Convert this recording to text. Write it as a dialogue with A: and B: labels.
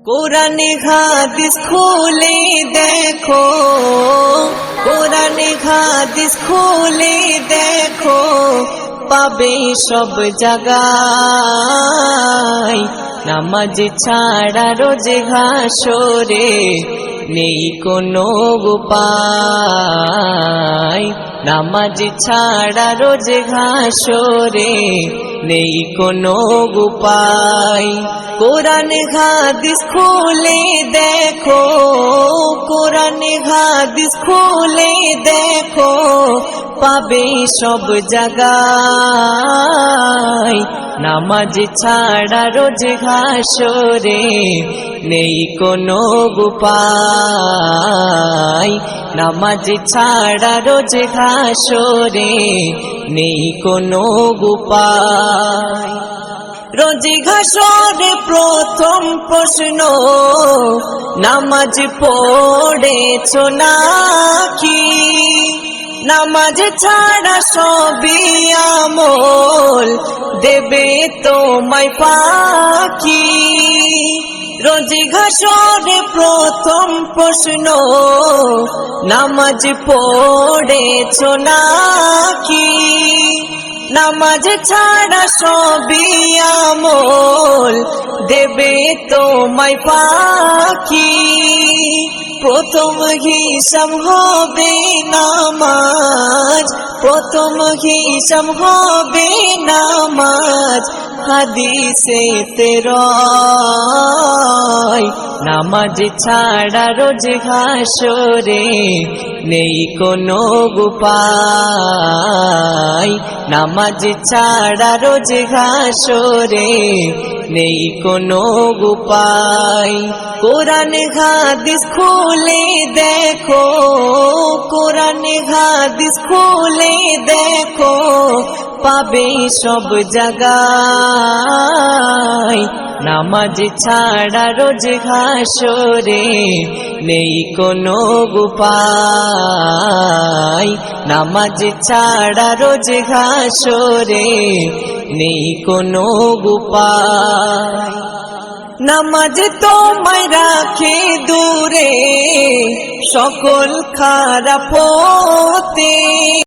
A: কোরআনে হাদিস খুলে দেখো, কোরআনে হাদিস খুলে দেখো, পাবে সব জায়গায়। নামাজ ছাড়া রোজে হাসরে নেই কোনো উপায়। নামাজ ছাড়া রোজে হাসরে নেই কোনো উপায়। কোরআনে হাদিস খুলে দেখো, কোরআনে হাদিস খুলে দেখো, পাবে সব জায়গায়। নামাজ ছাড়া রোজ হাসরে নেই কোনো উপায়। নামাজ ছাড়া রোজ হাসরে নেই কোনো উপায়। রোজ হাসরে প্রথম প্রশ্ন, নামাজ পড়েছো নাকি? নামাজ ছাড়া সবই আমল দেবে তোমায় ফাঁকি। রোজ হাসরে প্রথম প্রশ্ন, নামাজ পড়েছো নাকি? নামাজ ছাড়া সবই আমল দেবে তোমায় ফাঁকি। প্রথম হিসাব হবে নামাজ, প্রথম হিসাব হবে নামাজ। হাদিসেতে রয় নামাজ ছাড়া রোজ হাসরে নেই কোনো উপায়। নামাজ ছাড়া রোজ হাসরে নেই কোনো উপায়। কোরআনে হাদিস খুলে দেখো, কোরআনে হাদিস খুলে দেখো, পাবে সব জায়গায়। নামাজ ছাড়া রোজ হাসরে নেই কোনো উপায়। নামাজ ছাড়া রোজ হাসরে নেই কোনো উপায়। নামাজ তোমায় রাখে দূরে সকল খারাপ হতে।